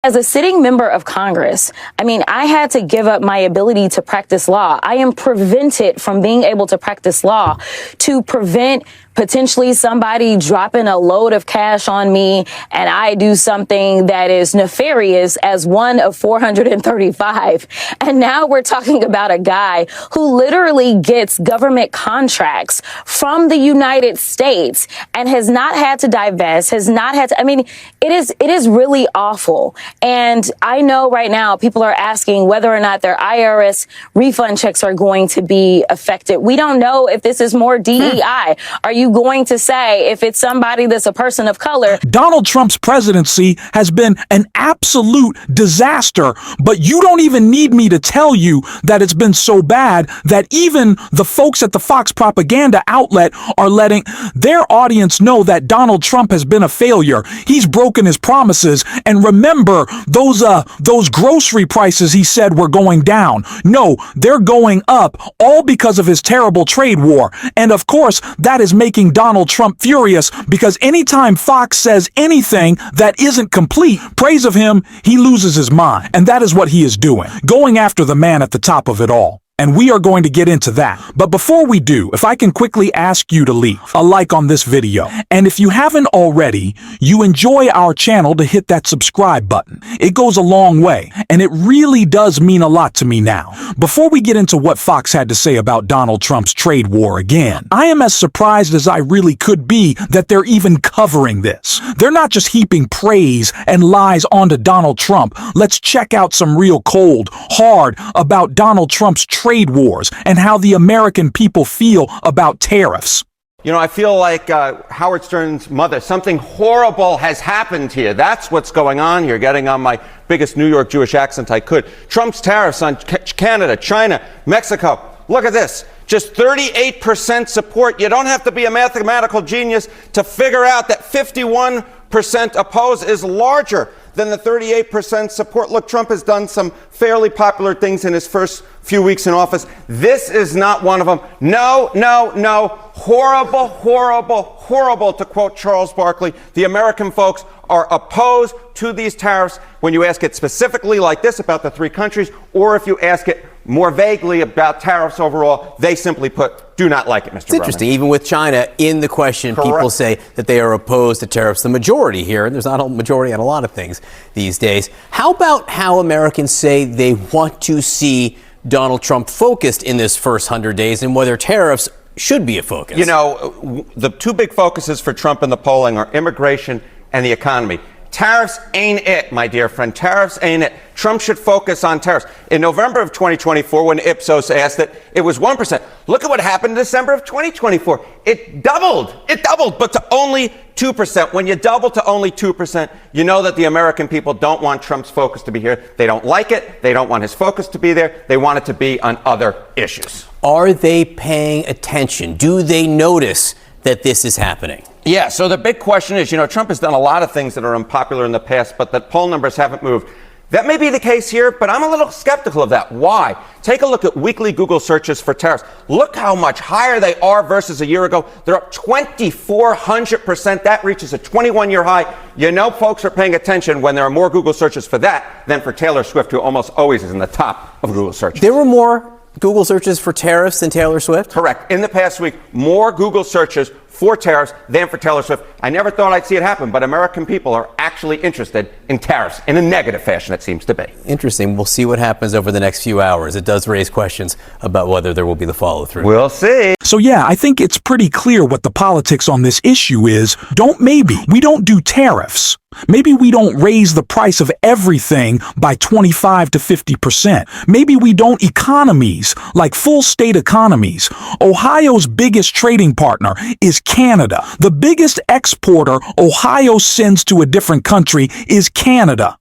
As a sitting member of Congress, I mean, I had to give up my ability to practice law. I am prevented from being able to practice law to prevent potentially somebody dropping a load of cash on me and I do something that is nefarious as one of 435. And now we're talking about a guy who literally gets government contracts from the United States and has not had to divest, has not had to, I mean, it is really awful. And I know right now people are asking whether or not their IRS refund checks are going to be affected. We don't know if this is more DEI. Are you going to say if it's somebody that's a person of color? Donald Trump's presidency has been an absolute disaster, but you don't even need me to tell you that it's been so bad that even the folks at the Fox propaganda outlet are letting their audience know that Donald Trump has been a failure. He's broken his promises. And remember, those grocery prices he said were going down. No, they're going up, all because of his terrible trade war. And of course, that is making Donald Trump furious, because anytime Fox says anything that isn't complete praise of him, he loses his mind. And that is what he is doing, going after the man at the top of it all. And we are going to get into that. But before we do, if I can quickly ask you to leave a like on this video. And if you haven't already, you enjoy our channel, to hit that subscribe button. It goes a long way, and it really does mean a lot to me now. Before we get into what Fox had to say about Donald Trump's trade war again, I am as surprised as I really could be that they're even covering this. They're not just heaping praise and lies onto Donald Trump. Let's check out some real cold, hard about Donald Trump's trade wars and how the American people feel about tariffs. You know, I feel like Howard Stern's mother. Something horrible has happened here. That's what's going on here, getting on my biggest New York Jewish accent I could. Trump's tariffs on Canada, China, Mexico. Look at this. Just 38% support. You don't have to be a mathematical genius to figure out that 51% oppose is larger than the 38% support. Look, Trump has done some fairly popular things in his first few weeks in office. This is not one of them. No, no, no. Horrible, horrible, horrible, to quote Charles Barkley. The American folks are opposed to these tariffs when you ask it specifically like this about the three countries, or if you ask it more vaguely about tariffs overall, they simply put, do not like it, Mr. It's interesting. Berman. Even with China in the question, Correct. People say that they are opposed to tariffs. The majority here, and there's not a majority on a lot of things these days. How about how Americans say they want to see Donald Trump focused in this first 100 days, and whether tariffs should be a focus? You know, the two big focuses for Trump in the polling are immigration and the economy. Tariffs ain't it, my dear friend. Tariffs ain't it. Trump should focus on tariffs. In November of 2024, when Ipsos asked it, it was 1%. Look at what happened in December of 2024. It doubled. It doubled, but to only 2%. When you double to only 2%, you know that the American people don't want Trump's focus to be here. They don't like it. They don't want his focus to be there. They want it to be on other issues. Are they paying attention? Do they notice that this is happening? Yeah, so the big question is, you know, Trump has done a lot of things that are unpopular in the past, but the poll numbers haven't moved. That may be the case here, but I'm a little skeptical of that. Why? Take a look at weekly Google searches for tariffs. Look how much higher they are versus a year ago. They're up 2,400%. That reaches a 21-year high. You know, folks are paying attention when there are more Google searches for that than for Taylor Swift, who almost always is in the top of Google searches. There were more Google searches for tariffs than Taylor Swift? Correct. In the past week, more Google searches for tariffs than for Taylor Swift. I never thought I'd see it happen, but American people are actually interested in tariffs in a negative fashion, it seems to be. Interesting. We'll see what happens over the next few hours. It does raise questions about whether there will be the follow-through. We'll see. So yeah, I think it's pretty clear what the politics on this issue is. We don't do tariffs. Maybe we don't raise the price of everything by 25 to 50%. Maybe we don't economies, like full state economies. Ohio's biggest trading partner is Canada. The biggest exporter Ohio sends to a different country is Canada.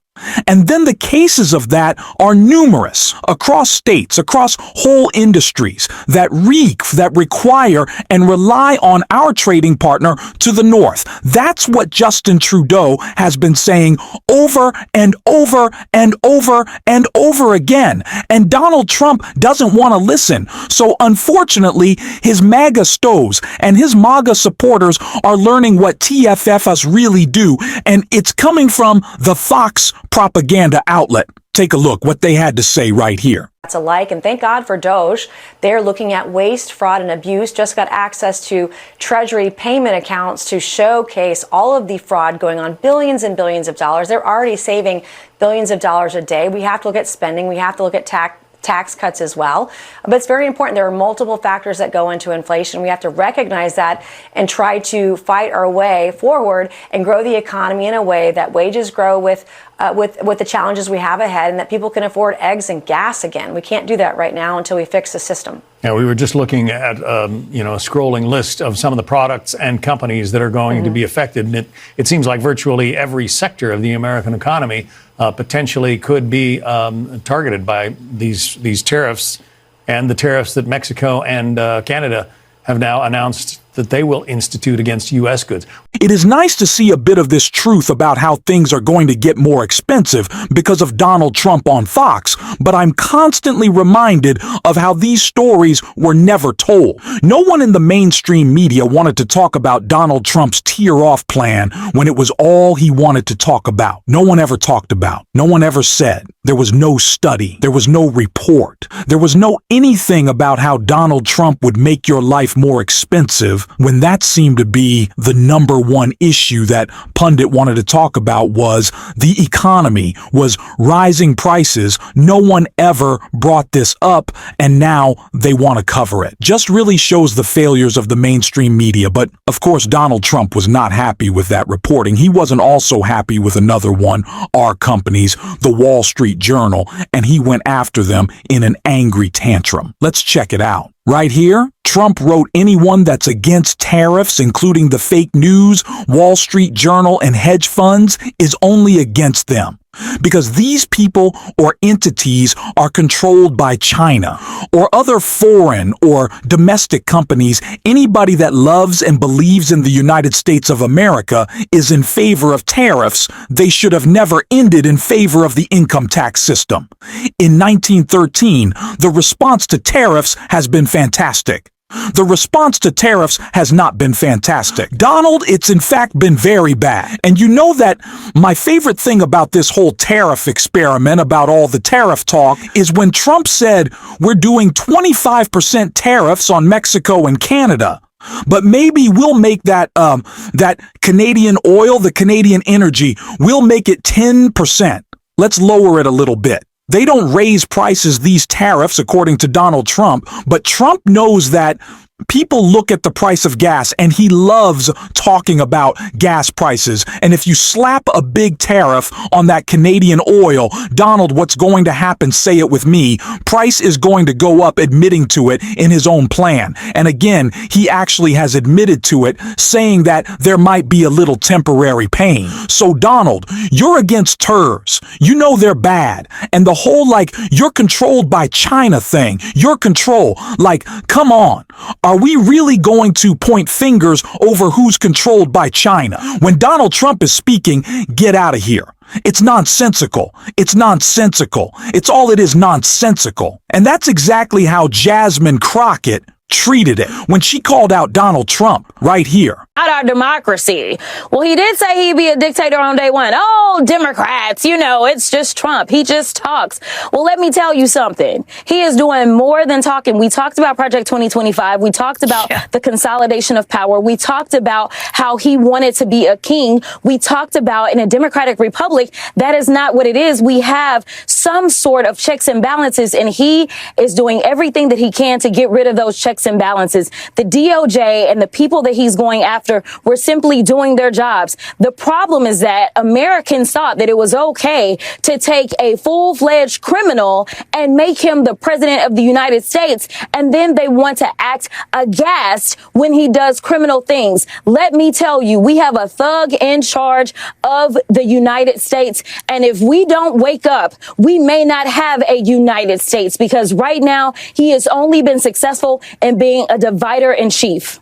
And then the cases of that are numerous across states, across whole industries that require and rely on our trading partner to the north. That's what Justin Trudeau has been saying over and over and over and over again. And Donald Trump doesn't want to listen. So unfortunately, his MAGA stoves and his MAGA supporters are learning what TFFs really do. And it's coming from the Fox propaganda outlet. Take a look what they had to say right here. Alike, and thank God for Doge. They're looking at waste, fraud, and abuse. Just got access to Treasury payment accounts to showcase all of the fraud going on, billions and billions of dollars. They're already saving billions of dollars a day. We have to look at spending. We have to look at tax cuts as well. But it's very important. There are multiple factors that go into inflation. We have to recognize that and try to fight our way forward and grow the economy in a way that wages grow with the challenges we have ahead, and that people can afford eggs and gas again. We can't do that right now until we fix the system. Yeah, we were just looking at a scrolling list of some of the products and companies that are going to be affected, and it seems like virtually every sector of the American economy potentially could be targeted by these tariffs, and the tariffs that Mexico and Canada have now announced that they will institute against U.S. goods. It is nice to see a bit of this truth about how things are going to get more expensive because of Donald Trump on Fox, but I'm constantly reminded of how these stories were never told. No one in the mainstream media wanted to talk about Donald Trump's tear-off plan when it was all he wanted to talk about. No one ever talked about. No one ever said. There was no study. There was no report. There was no anything about how Donald Trump would make your life more expensive, when that seemed to be the number one issue that pundit wanted to talk about. Was the economy, was rising prices. No one ever brought this up, and now they want to cover it. Just really shows the failures of the mainstream media. But of course, Donald Trump was not happy with that reporting. He wasn't also happy with another one, our companies, the Wall Street Journal, and he went after them in an angry tantrum. Let's check it out. Right here, Trump wrote anyone that's against tariffs, including the fake news, Wall Street Journal, and hedge funds, is only against them. Because these people or entities are controlled by China or other foreign or domestic companies. Anybody that loves and believes in the United States of America is in favor of tariffs. They should have never ended in favor of the income tax system. In 1913, the response to tariffs has been fantastic. The response to tariffs has not been fantastic. Donald, it's in fact been very bad. And you know that my favorite thing about this whole tariff experiment, about all the tariff talk, is when Trump said we're doing 25% tariffs on Mexico and Canada. But maybe we'll make that Canadian oil, the Canadian energy, we'll make it 10%. Let's lower it a little bit. They don't raise prices, these tariffs, according to Donald Trump, but Trump knows that people look at the price of gas, and he loves talking about gas prices. And if you slap a big tariff on that Canadian oil, Donald, what's going to happen? Say it with me. Price is going to go up, admitting to it in his own plan. And again, he actually has admitted to it, saying that there might be a little temporary pain. So Donald, you're against TERS. You know they're bad. And the whole, you're controlled by China thing, your control, come on. Are we really going to point fingers over who's controlled by China? When Donald Trump is speaking, get out of here. It's nonsensical. It's nonsensical. It's all it is, nonsensical. And that's exactly how Jasmine Crockett treated it when she called out Donald Trump right here. Not our democracy. Well, he did say he'd be a dictator on day one. Oh, Democrats, it's just Trump. He just talks. Well, let me tell you something. He is doing more than talking. We talked about Project 2025. We talked about the consolidation of power. We talked about how he wanted to be a king. We talked about in a democratic republic, that is not what it is. We have some sort of checks and balances, and he is doing everything that he can to get rid of those checks and balances. The DOJ and the people that he's going after were simply doing their jobs. The problem is that Americans thought that it was okay to take a full-fledged criminal and make him the president of the United States, and then they want to act aghast when he does criminal things. Let me tell you, we have a thug in charge of the United States, and if we don't wake up, we may not have a United States, because right now he has only been successful in being a divider in chief.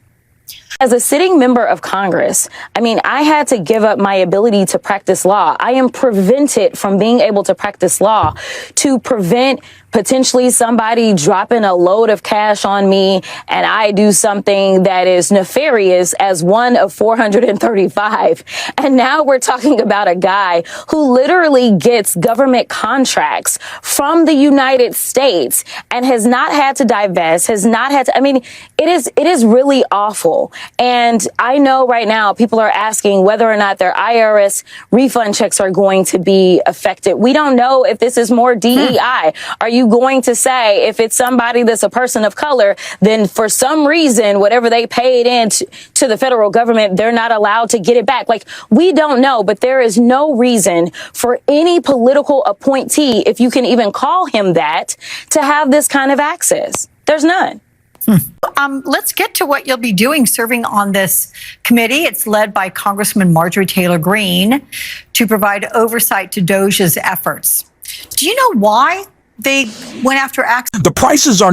As a sitting member of Congress, I mean, I had to give up my ability to practice law. I am prevented from being able to practice law to prevent potentially somebody dropping a load of cash on me and I do something that is nefarious as one of 435. And now we're talking about a guy who literally gets government contracts from the United States and has not had to divest, has not had to, I mean, it is really awful. And I know right now people are asking whether or not their IRS refund checks are going to be affected. We don't know if this is more DEI. Are you going to say if it's somebody that's a person of color, then for some reason, whatever they paid in to the federal government, they're not allowed to get it back? Like, we don't know, but there is no reason for any political appointee, if you can even call him that, to have this kind of access. There's none. Let's get to what you'll be doing serving on this committee. It's led by Congressman Marjorie Taylor Greene to provide oversight to DOJ's efforts. Do you know why they went after access? The prices are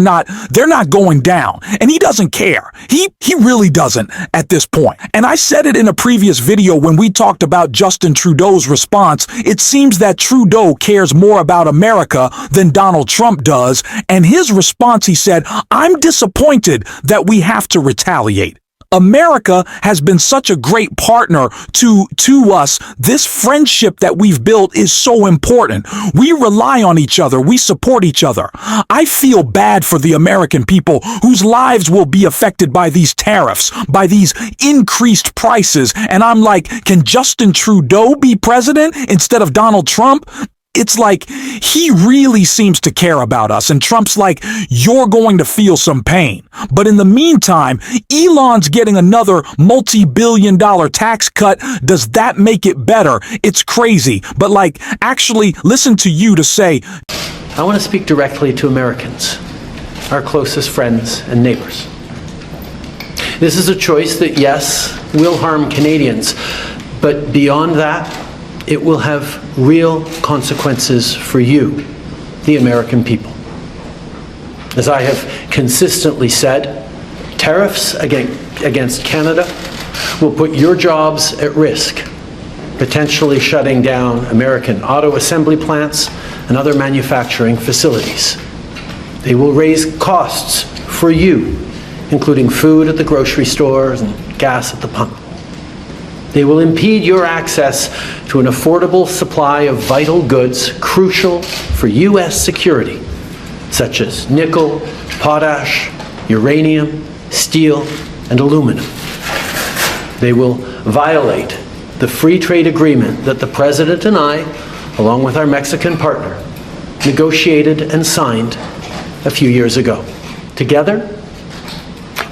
they're not going down. And he doesn't care. He really doesn't at this point. And I said it in a previous video when we talked about Justin Trudeau's response. It seems that Trudeau cares more about America than Donald Trump does. And his response, he said, "I'm disappointed that we have to retaliate. America has been such a great partner to us. This friendship that we've built is so important. We rely on each other. We support each other. I feel bad for the American people whose lives will be affected by these tariffs, by these increased prices." And I'm like, can Justin Trudeau be president instead of Donald Trump? It's like he really seems to care about us. And Trump's like, you're going to feel some pain. But in the meantime, Elon's getting another multi-billion-dollar tax cut. Does that make it better? It's crazy. But like, actually listen to you to say, I want to speak directly to Americans, our closest friends and neighbors. This is a choice that, yes, will harm Canadians, but beyond that, it will have real consequences for you, the American people. As I have consistently said, tariffs against Canada will put your jobs at risk, potentially shutting down American auto assembly plants and other manufacturing facilities. They will raise costs for you, including food at the grocery stores and gas at the pump. They will impede your access to an affordable supply of vital goods crucial for U.S. security, such as nickel, potash, uranium, steel, and aluminum. They will violate the free trade agreement that the President and I, along with our Mexican partner, negotiated and signed a few years ago. Together,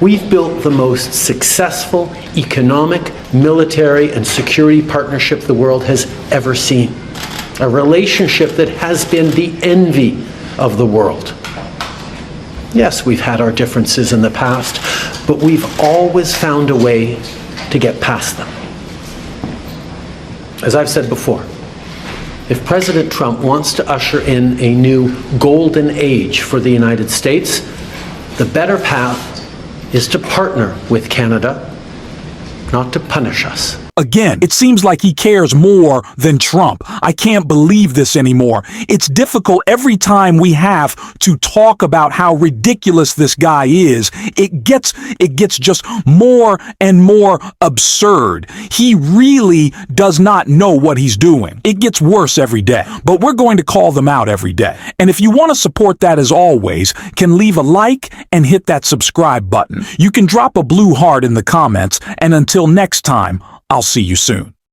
we've built the most successful economic, military, and security partnership the world has ever seen. A relationship that has been the envy of the world. Yes, we've had our differences in the past, but we've always found a way to get past them. As I've said before, if President Trump wants to usher in a new golden age for the United States, the better path is to partner with Canada, not to punish us. Again, it seems like he cares more than Trump. I can't believe this anymore. It's difficult every time we have to talk about how ridiculous this guy is. It gets just more and more absurd. He really does not know what he's doing. It gets worse every day, but we're going to call them out every day. And if you want to support that, as always, can leave a like and hit that subscribe button. You can drop a blue heart in the comments, and until next time, I'll see you soon.